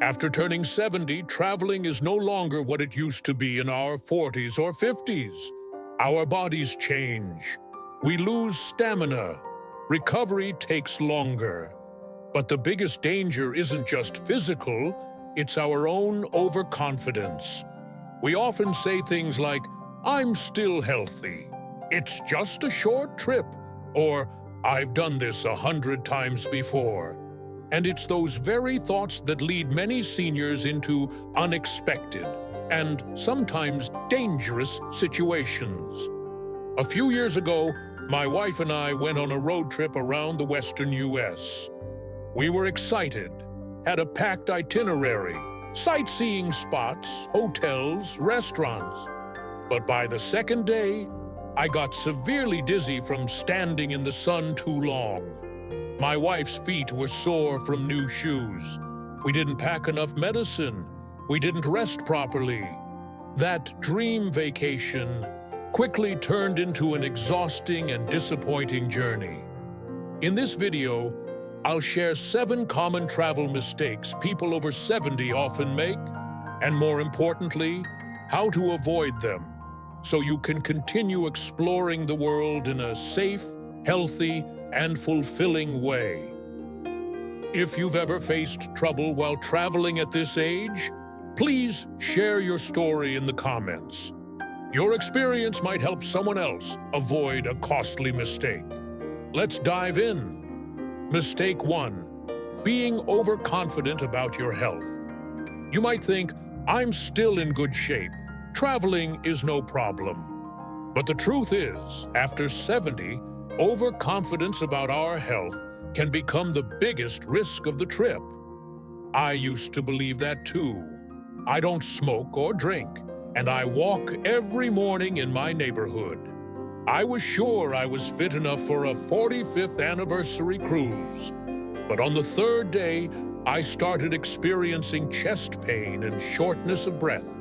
After turning 70, traveling is no longer what it used to be in our 40s or 50s. Our bodies change. We lose stamina. Recovery takes longer. But the biggest danger isn't just physical, it's our own overconfidence. We often say things like, "I'm still healthy," "It's just a short trip," or "I've done this 100 times before." And it's those very thoughts that lead many seniors into unexpected and sometimes dangerous situations. A few years ago, my wife and I went on a road trip around the western U.S. We were excited, had a packed itinerary, sightseeing spots, hotels, restaurants. But by the second day, I got severely dizzy from standing in the sun too long. My wife's feet were sore from new shoes. We didn't pack enough medicine. We didn't rest properly. That dream vacation quickly turned into an exhausting and disappointing journey. In this video, I'll share 7 common travel mistakes people over 70 often make, and more importantly, how to avoid them, so you can continue exploring the world in a safe, healthy, and fulfilling way. If you've ever faced trouble while traveling at this age, please share your story in the comments. Your experience might help someone else avoid a costly mistake. Let's dive in. Mistake 1: being overconfident about your health. You might think, "I'm still in good shape. Traveling is no problem." But the truth is, after 70, overconfidence about our health can become the biggest risk of the trip. I used to believe that too. I don't smoke or drink, and I walk every morning in my neighborhood. I was sure I was fit enough for a 45th anniversary cruise. But on the 3rd day, I started experiencing chest pain and shortness of breath.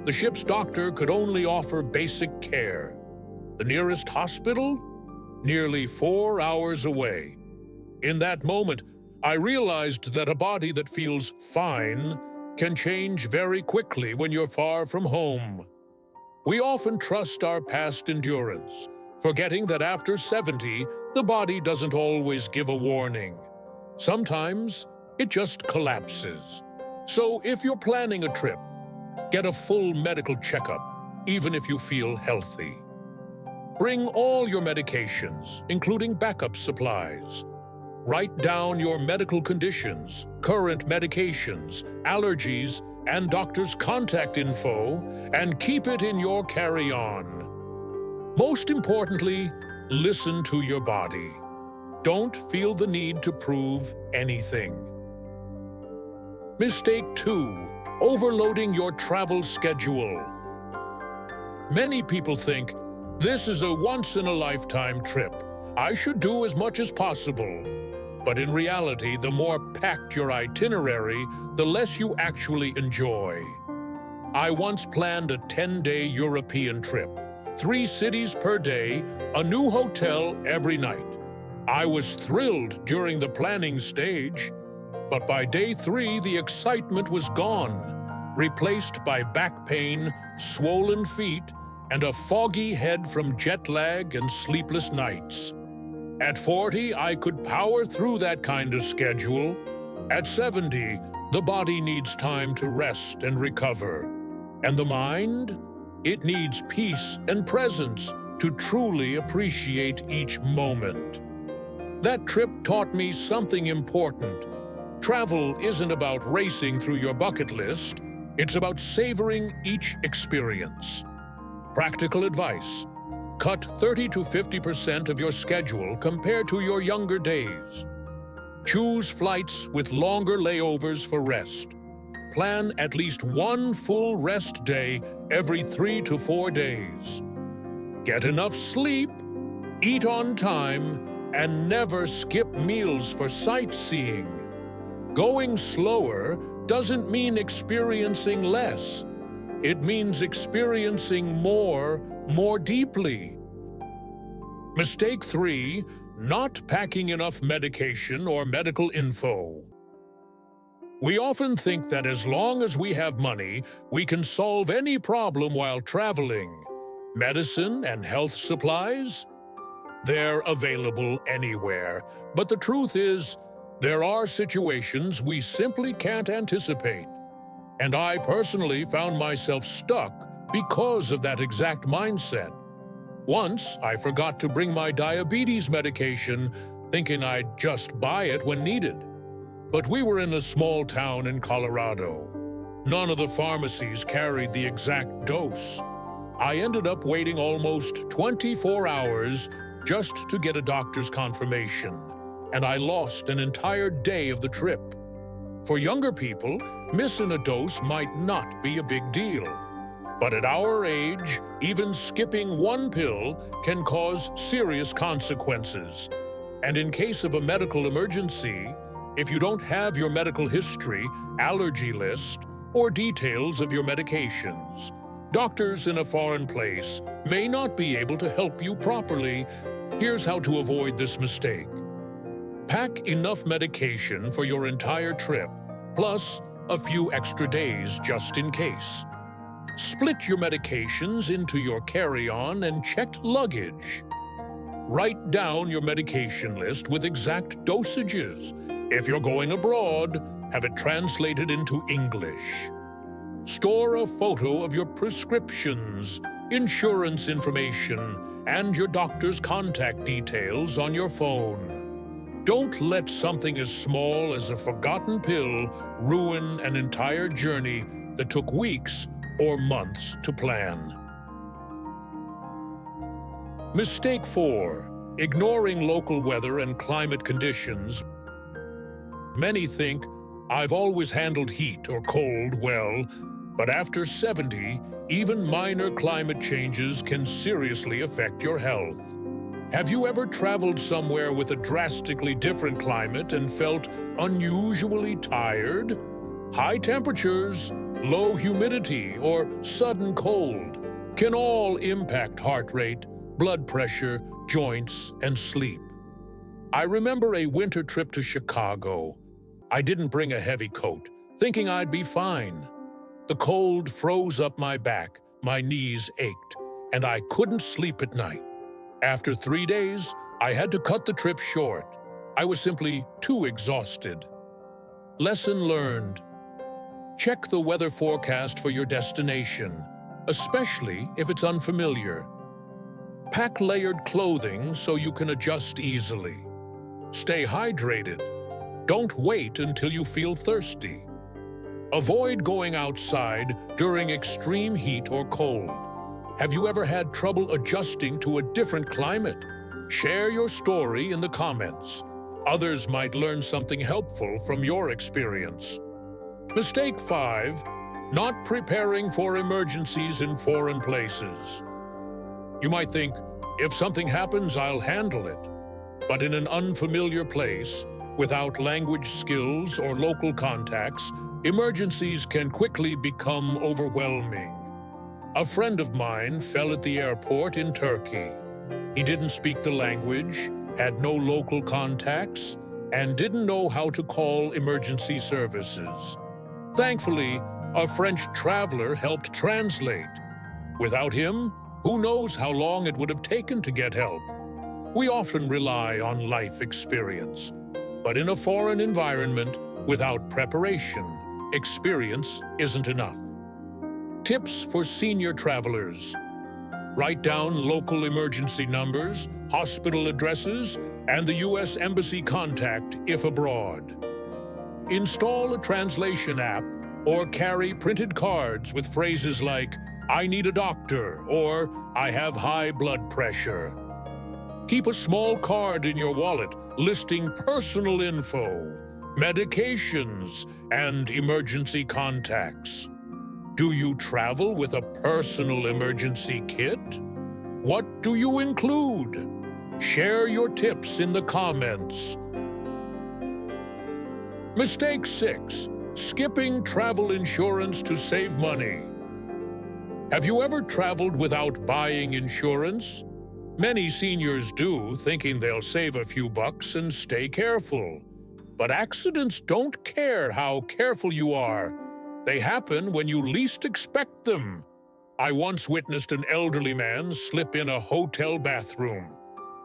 The ship's doctor could only offer basic care. The nearest hospital? Nearly 4 hours away. In that moment, I realized that a body that feels fine can change very quickly when you're far from home. We often trust our past endurance, forgetting that after 70, the body doesn't always give a warning. Sometimes it just collapses. So if you're planning a trip, get a full medical checkup, even if you feel healthy. Bring all your medications, including backup supplies. Write down your medical conditions, current medications, allergies, and doctor's contact info, and keep it in your carry-on. Most importantly, listen to your body. Don't feel the need to prove anything. Mistake 2: overloading your travel schedule. Many people think, "This is a once-in-a-lifetime trip. I should do as much as possible." But in reality, the more packed your itinerary, the less you actually enjoy. I once planned a 10-day European trip, 3 cities per day, a new hotel every night. I was thrilled during the planning stage, but by day 3, the excitement was gone, replaced by back pain, swollen feet, and a foggy head from jet lag and sleepless nights. At 40, I could power through that kind of schedule. At 70, the body needs time to rest and recover. And the mind? It needs peace and presence to truly appreciate each moment. That trip taught me something important. Travel isn't about racing through your bucket list. It's about savoring each experience. Practical advice: cut 30 to 50% of your schedule compared to your younger days. Choose flights with longer layovers for rest. Plan at least 1 full rest day every 3 to 4 days. Get enough sleep, eat on time, and never skip meals for sightseeing. Going slower doesn't mean experiencing less. It means experiencing more deeply. Mistake 3: not packing enough medication or medical info. We often think that as long as we have money, we can solve any problem while traveling. Medicine and health supplies? They're available anywhere. But the truth is, there are situations we simply can't anticipate. And I personally found myself stuck because of that exact mindset. Once, I forgot to bring my diabetes medication, thinking I'd just buy it when needed. But we were in a small town in Colorado. None of the pharmacies carried the exact dose. I ended up waiting almost 24 hours just to get a doctor's confirmation, and I lost an entire day of the trip. For younger people, missing a dose might not be a big deal. But at our age, even skipping one pill can cause serious consequences. And in case of a medical emergency, if you don't have your medical history, allergy list, or details of your medications, doctors in a foreign place may not be able to help you properly. Here's how to avoid this mistake. Pack enough medication for your entire trip, plus a few extra days just in case. Split your medications into your carry-on and checked luggage. Write down your medication list with exact dosages. If you're going abroad, have it translated into English. Store a photo of your prescriptions, insurance information, and your doctor's contact details on your phone. Don't let something as small as a forgotten pill ruin an entire journey that took weeks or months to plan. Mistake 4. Ignoring local weather and climate conditions. Many think, I've always handled heat or cold well, but after 70, even minor climate changes can seriously affect your health. Have you ever traveled somewhere with a drastically different climate and felt unusually tired? High temperatures, low humidity, or sudden cold can all impact heart rate, blood pressure, joints, and sleep. I remember a winter trip to Chicago. I didn't bring a heavy coat, thinking I'd be fine. The cold froze up my back, my knees ached, and I couldn't sleep at night. After 3 days, I had to cut the trip short. I was simply too exhausted. Lesson learned. Check the weather forecast for your destination, especially if it's unfamiliar. Pack layered clothing so you can adjust easily. Stay hydrated. Don't wait until you feel thirsty. Avoid going outside during extreme heat or cold. Have you ever had trouble adjusting to a different climate? Share your story in the comments. Others might learn something helpful from your experience. Mistake 5. Not preparing for emergencies in foreign places. You might think, if something happens, I'll handle it. But in an unfamiliar place, without language skills or local contacts, emergencies can quickly become overwhelming. A friend of mine fell at the airport in Turkey. He didn't speak the language, had no local contacts, and didn't know how to call emergency services. Thankfully, a French traveler helped translate. Without him, who knows how long it would have taken to get help. We often rely on life experience, but in a foreign environment, without preparation, experience isn't enough. Tips for senior travelers. Write down local emergency numbers, hospital addresses, and the U.S. Embassy contact if abroad. Install a translation app or carry printed cards with phrases like, I need a doctor, or I have high blood pressure. Keep a small card in your wallet listing personal info, medications, and emergency contacts. Do you travel with a personal emergency kit? What do you include? Share your tips in the comments. Mistake 6. Skipping travel insurance to save money. Have you ever traveled without buying insurance? Many seniors do, thinking they'll save a few bucks and stay careful. But accidents don't care how careful you are. They happen when you least expect them. I once witnessed an elderly man slip in a hotel bathroom.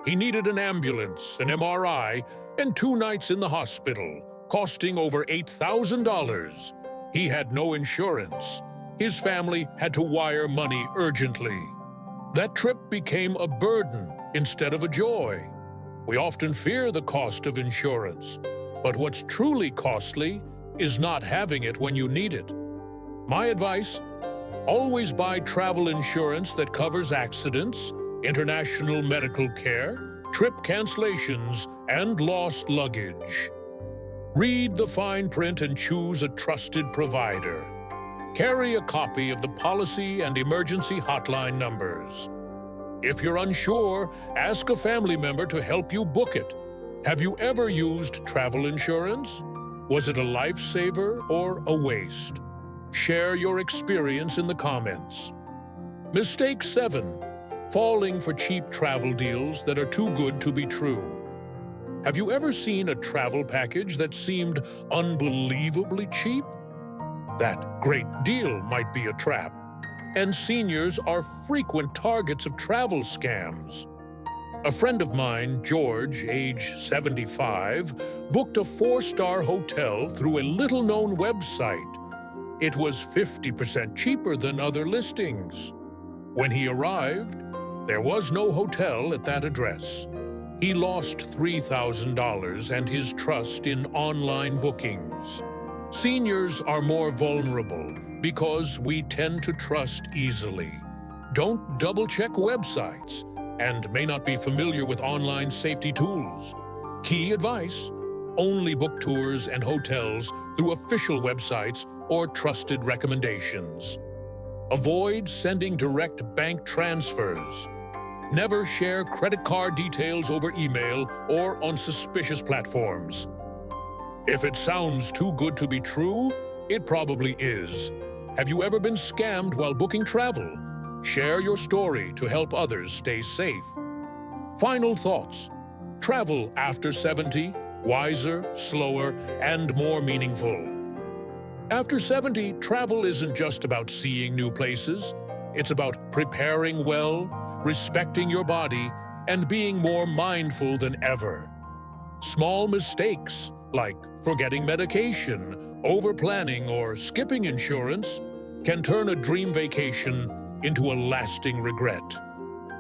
He needed an ambulance, an MRI, and 2 nights in the hospital, costing over $8,000. He had no insurance. His family had to wire money urgently. That trip became a burden instead of a joy. We often fear the cost of insurance, but what's truly costly is not having it when you need it. My advice: always buy travel insurance that covers accidents, international medical care, trip cancellations, and lost luggage. Read the fine print and choose a trusted provider. Carry a copy of the policy and emergency hotline numbers. If you're unsure, ask a family member to help you book it. Have you ever used travel insurance? Was it a lifesaver or a waste? Share your experience in the comments. Mistake 7. Falling for cheap travel deals that are too good to be true. Have you ever seen a travel package that seemed unbelievably cheap? That great deal might be a trap, and seniors are frequent targets of travel scams. A friend of mine, George, age 75, booked a 4-star hotel through a little-known website. It was 50% cheaper than other listings. When he arrived, there was no hotel at that address. He lost $3,000 and his trust in online bookings. Seniors are more vulnerable because we tend to trust easily. Don't double-check websites and may not be familiar with online safety tools. Key advice: only book tours and hotels through official websites or trusted recommendations. Avoid sending direct bank transfers. Never share credit card details over email or on suspicious platforms. If it sounds too good to be true, it probably is. Have you ever been scammed while booking travel? Share your story to help others stay safe. Final thoughts: travel after 70, wiser, slower, and more meaningful. After 70, travel isn't just about seeing new places. It's about preparing well, respecting your body, and being more mindful than ever. Small mistakes, like forgetting medication, over-planning, or skipping insurance, can turn a dream vacation into a lasting regret.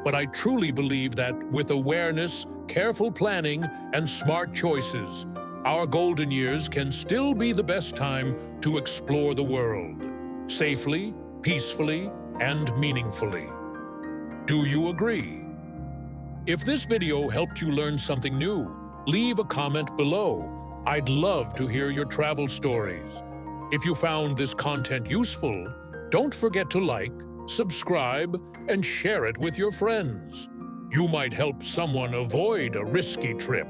But I truly believe that with awareness, careful planning, and smart choices, our golden years can still be the best time to explore the world, safely, peacefully, and meaningfully. Do you agree? If this video helped you learn something new, leave a comment below. I'd love to hear your travel stories. If you found this content useful, don't forget to like, subscribe, and share it with your friends. You might help someone avoid a risky trip.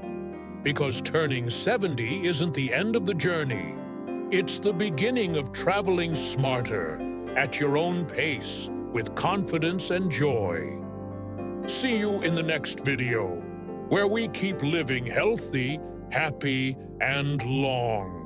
Because turning 70 isn't the end of the journey. It's the beginning of traveling smarter, at your own pace, with confidence and joy. See you in the next video, where we keep living healthy, happy, and long.